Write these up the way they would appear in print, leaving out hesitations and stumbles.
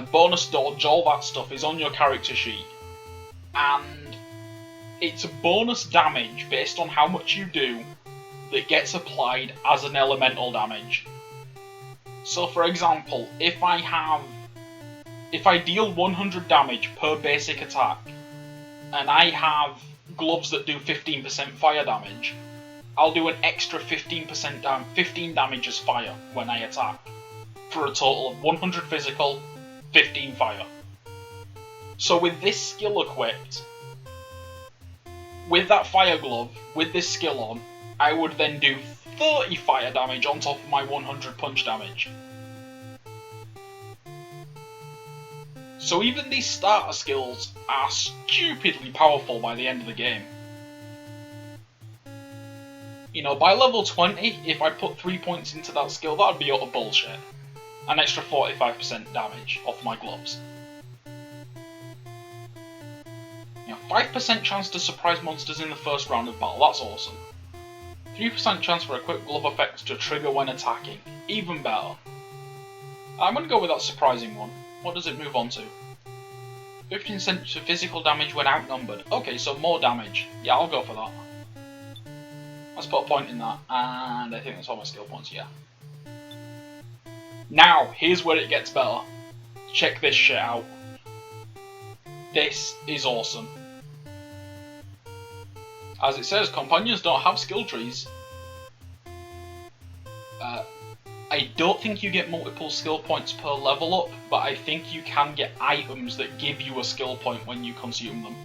bonus dodge, all that stuff is on your character sheet. And it's a bonus damage based on how much you do that gets applied as an elemental damage. So for example, if I deal 100 damage per basic attack, and I have gloves that do 15% fire damage, I'll do an extra 15 damage as fire when I attack, for a total of 100 physical, 15 fire. So with this skill equipped, with that fire glove, with this skill on, I would then do 30 fire damage on top of my 100 punch damage. So even these starter skills are stupidly powerful by the end of the game. You know, by level 20, if I put 3 points into that skill, that would be utter bullshit. An extra 45% damage off my gloves. You know, 5% chance to surprise monsters in the first round of battle, that's awesome. 3% chance for equipped glove effects to trigger when attacking, even better. I'm going to go with that surprising one. What does it move on to? 15% to physical damage when outnumbered. Okay, so more damage. Yeah, I'll go for that. Let's put a point in that, and I think that's all my skill points, yeah. Now, here's where it gets better. Check this shit out. This is awesome. As it says, companions don't have skill trees. I don't think you get multiple skill points per level up, but I think you can get items that give you a skill point when you consume them.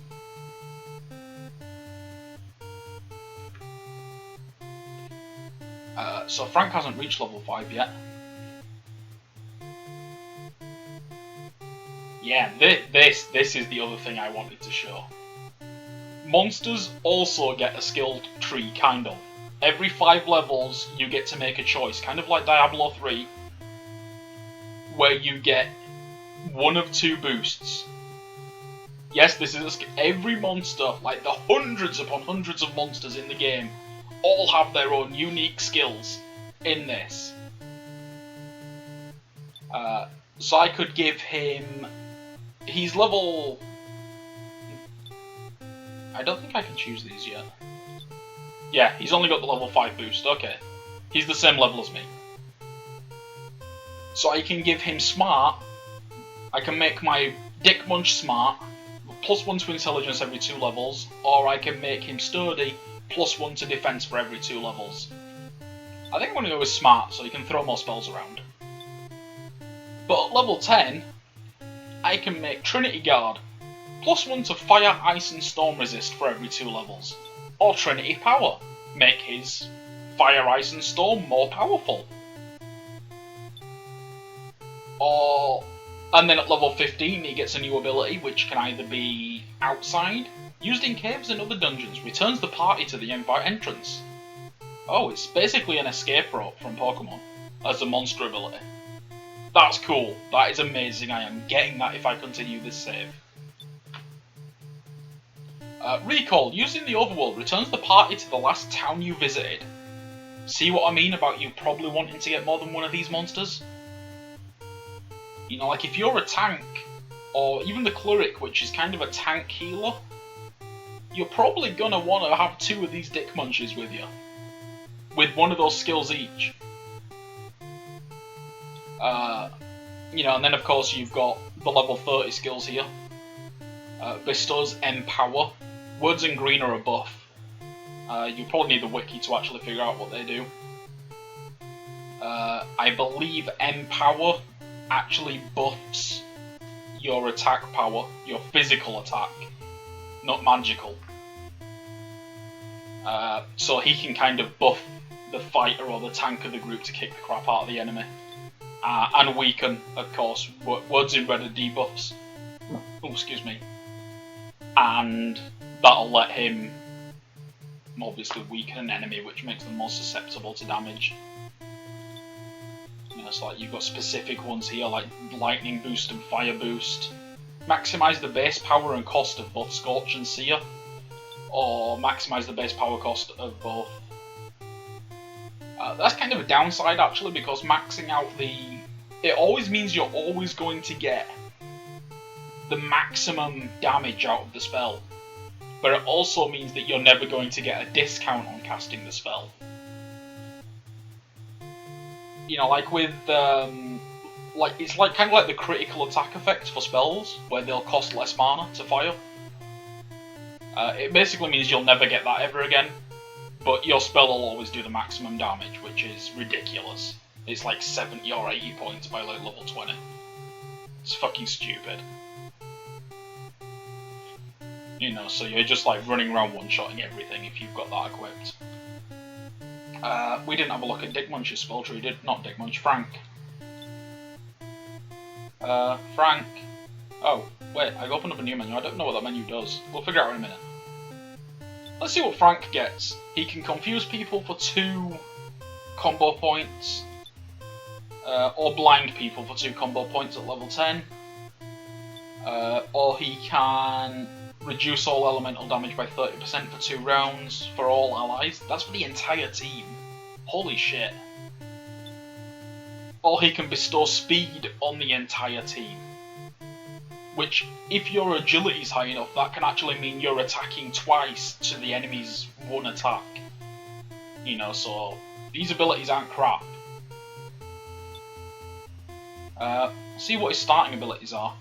So Frank hasn't reached level 5 yet. Yeah, this is the other thing I wanted to show. Monsters also get a skill tree, kind of. Every 5 levels, you get to make a choice, kind of like Diablo 3, where you get one of 2 boosts. Yes, this is every monster, like the hundreds upon hundreds of monsters in the game, all have their own unique skills in this. So I could give him... He's level... I don't think I can choose these yet. Yeah, he's only got the level 5 boost, okay. He's the same level as me. So I can give him smart. I can make my Dick Munch smart, +1 to intelligence every 2 levels, or I can make him sturdy, +1 to defense for every 2 levels. I think I'm going to go with smart, so he can throw more spells around. But at level 10, I can make Trinity Guard, +1 to fire, ice and storm resist for every 2 levels. Or Trinity Power, make his fire, ice and storm more powerful. And then at level 15 he gets a new ability which can either be outside, used in caves and other dungeons, returns the party to the entrance. Oh, it's basically an escape rope from Pokemon as a monster ability. That's cool, that is amazing, I am getting that if I continue this save. Recall, using the overworld, returns the party to the last town you visited. See what I mean about you probably wanting to get more than one of these monsters? You know, like if you're a tank, or even the cleric, which is kind of a tank healer, you're probably gonna want to have 2 of these Dick Munches with you. With one of those skills each. You know, and then of course you've got the level 30 skills here. Bestows Empower. Words in green are a buff. You probably need the wiki to actually figure out what they do. I believe Empower actually buffs your attack power, your physical attack, not magical. So he can kind of buff the fighter or the tank of the group to kick the crap out of the enemy. And weaken, of course, words in red are debuffs. Oh, excuse me. And that'll let him obviously weaken an enemy, which makes them more susceptible to damage. You know, so like you've got specific ones here like lightning boost and fire boost. Maximise the base power and cost of both Scorch and Seer, or maximise the base power cost of both. That's kind of a downside actually, because maxing out it always means you're always going to get the maximum damage out of the spell, but it also means that you're never going to get a discount on casting the spell. You know, like with it's like kind of like the critical attack effect for spells, where they'll cost less mana to fire. It basically means you'll never get that ever again, but your spell will always do the maximum damage, which is ridiculous. It's like 70 or 80 points by like level 20. It's fucking stupid. You know, so you're just like running around one-shotting everything if you've got that equipped. We didn't have a look at Dick Munch's spell tree, not Dick Munch, Frank. Frank. Oh, wait, I opened up a new menu. I don't know what that menu does. We'll figure it out in a minute. Let's see what Frank gets. He can confuse people for 2 combo points. Or blind people for 2 combo points at level 10. Or he can reduce all elemental damage by 30% for 2 rounds for all allies. That's for the entire team. Holy shit. Or he can bestow speed on the entire team. Which, if your agility is high enough, that can actually mean you're attacking twice to the enemy's 1 attack. You know, so these abilities aren't crap. See what his starting abilities are.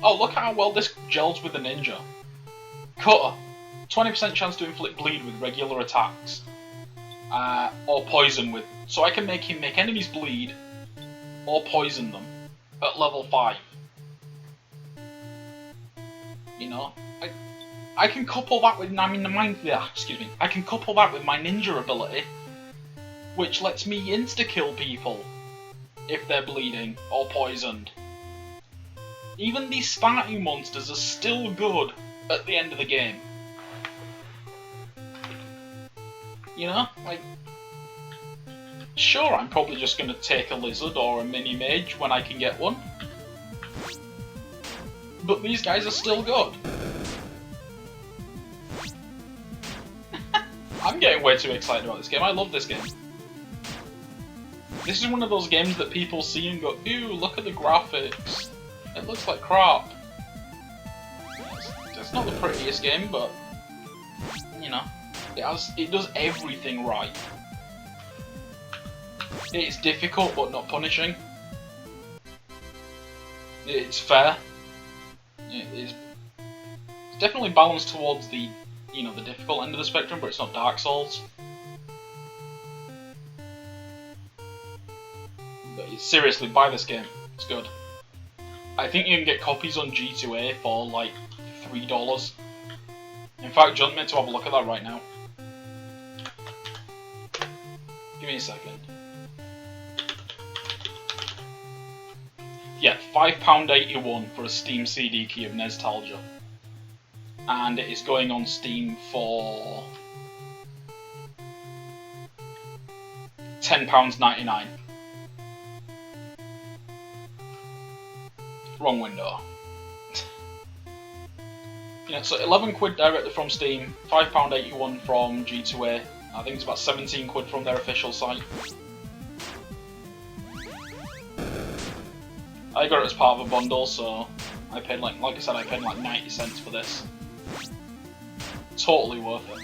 Oh, look at how well this gels with the ninja. Cutter. 20% chance to inflict bleed with regular attacks. Or poison with... So I can make him make enemies bleed, or poison them, at level 5. You know? I can couple that with... I can couple that with my ninja ability, which lets me insta-kill people if they're bleeding or poisoned. Even these starting monsters are still good at the end of the game. You know? Like, sure, I'm probably just going to take a lizard or a mini-mage when I can get one. But these guys are still good. I'm getting way too excited about this game. I love this game. This is one of those games that people see and go, ew, look at the graphics. It looks like crap. It's not the prettiest game, but, you know, it does everything right. It's difficult, but not punishing. It's fair. It's definitely balanced towards the, you know, the difficult end of the spectrum, but it's not Dark Souls. But seriously, buy this game. It's good. I think you can get copies on G2A for like $3. In fact, John's meant to have a look at that right now. Give me a second. Yeah, £5.81 for a Steam CD key of NEStalgia. And it is going on Steam for £10.99. Wrong window. Yeah, so 11 quid directly from Steam, £5.81 from G2A. I think it's about 17 quid from their official site. I got it as part of a bundle, so I paid like I said, I paid like 90 cents for this. Totally worth it.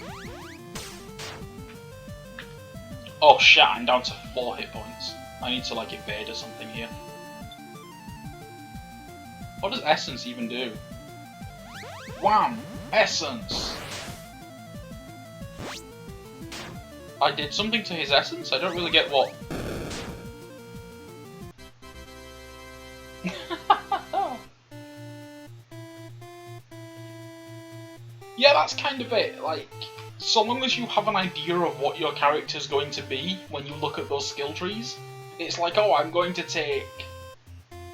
Oh shit, I'm down to 4 hit points. I need to like evade or something here. What does Essence even do? Wham! Essence! I did something to his Essence? I don't really get what. Yeah, that's kind of it. Like, so long as you have an idea of what your character's going to be when you look at those skill trees, it's like, oh, I'm going to take,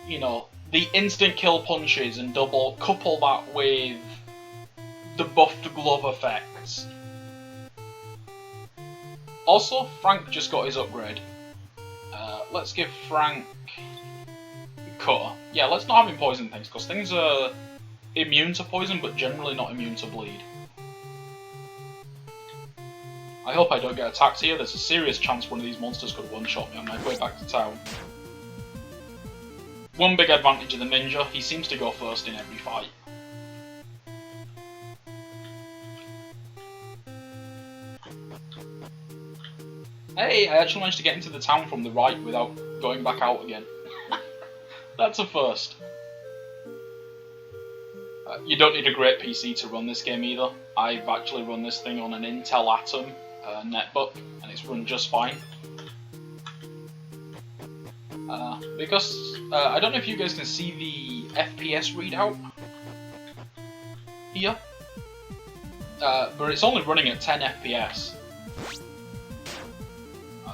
you know, the instant kill punches and couple that with the buffed glove effects. Also, Frank just got his upgrade. Let's give Frank Cutter. Yeah, let's not have him poison things, because things are immune to poison, but generally not immune to bleed. I hope I don't get attacked here. There's a serious chance one of these monsters could one-shot me on my way back to town. One big advantage of the ninja, he seems to go first in every fight. Hey, I actually managed to get into the town from the right without going back out again. That's a first. You don't need a great PC to run this game either. I've actually run this thing on an Intel Atom netbook, and it's run just fine. Because I don't know if you guys can see the FPS readout here, but it's only running at 10 FPS.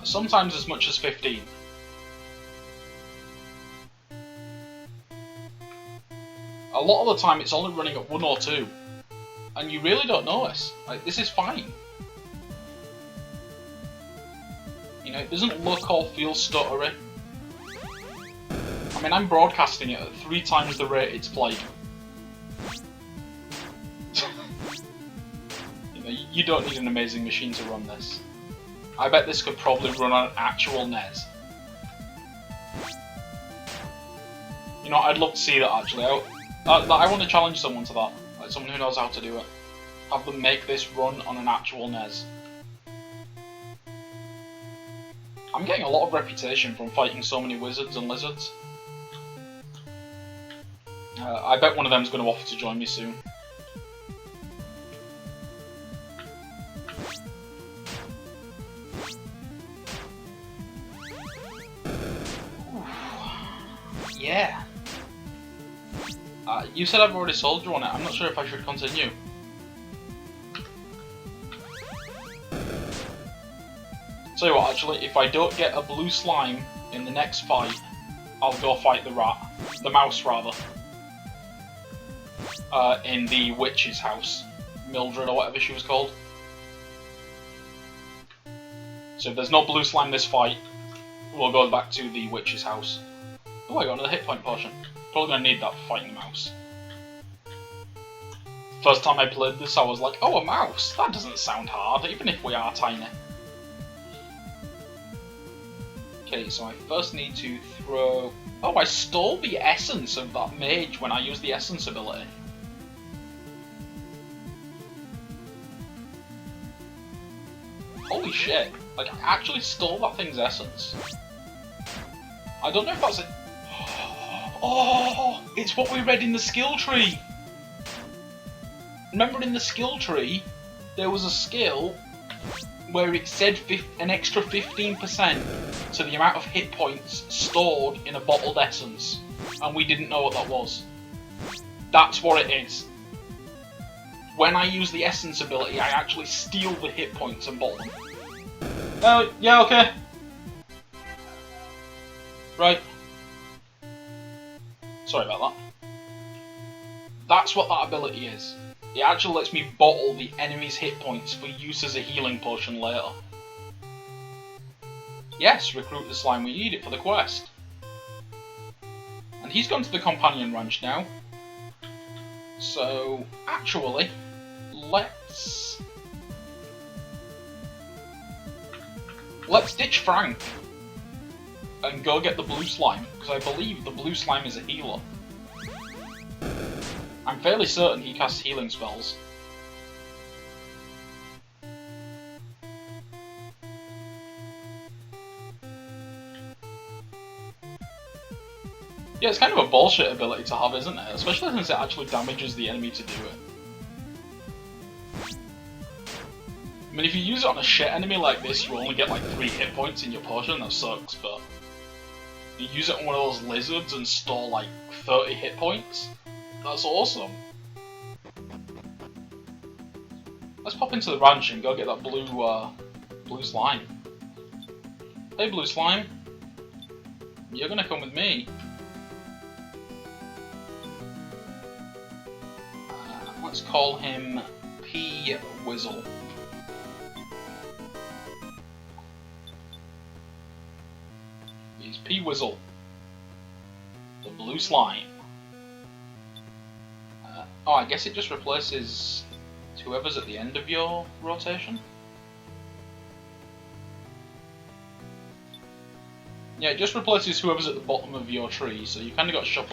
Sometimes as much as 15. A lot of the time it's only running at 1 or 2, and you really don't notice. Like, this is fine. You know, it doesn't look or feel stuttery. I mean, I'm broadcasting it at 3 times the rate it's played. You know, you don't need an amazing machine to run this. I bet this could probably run on an actual NES. You know, I'd love to see that actually. I want to challenge someone to that, like someone who knows how to do it. Have them make this run on an actual NES. I'm getting a lot of reputation from fighting so many wizards and lizards. I bet one of them is going to offer to join me soon. Yeah. You said I've already sold you on it. I'm not sure if I should continue. Tell you what, actually, if I don't get a blue slime in the next fight, I'll go fight the rat. The mouse, rather. In the witch's house. Mildred, or whatever she was called. So if there's no blue slime this fight, we'll go back to the witch's house. Oh, I got another hit point potion. Probably gonna need that for fighting the mouse. First time I played this, I was like, oh, a mouse! That doesn't sound hard, even if we are tiny. Okay, so I first need to throw... Oh, I stole the essence of that mage when I used the essence ability. Holy shit, like, I actually stole that thing's essence. I don't know if that's it. Oh, it's what we read in the skill tree! Remember in the skill tree, there was a skill where it said an extra 15% to the amount of hit points stored in a bottled essence, and we didn't know what that was. That's what it is. When I use the essence ability, I actually steal the hit points and bottle them. Oh, yeah, okay. Right. Sorry about that. That's what that ability is. It actually lets me bottle the enemy's hit points for use as a healing potion later. Yes, recruit the slime, we need it for the quest. And he's gone to the companion ranch now. So, actually, let's ditch Frank and go get the blue slime, because I believe the blue slime is a healer. I'm fairly certain he casts healing spells. Yeah, it's kind of a bullshit ability to have, isn't it? Especially since it actually damages the enemy to do it. I mean, if you use it on a shit enemy like this, you only get like 3 hit points in your potion, that sucks, but... You use it on one of those lizards and store like 30 hit points? That's awesome. Let's pop into the ranch and go get that blue slime. Hey, blue slime. You're gonna come with me. Let's call him P-Whizzle. He's P-Whizzle. The blue slime. Oh, I guess it just replaces whoever's at the end of your rotation? Yeah, it just replaces whoever's at the bottom of your tree, so you kind of got to shuffle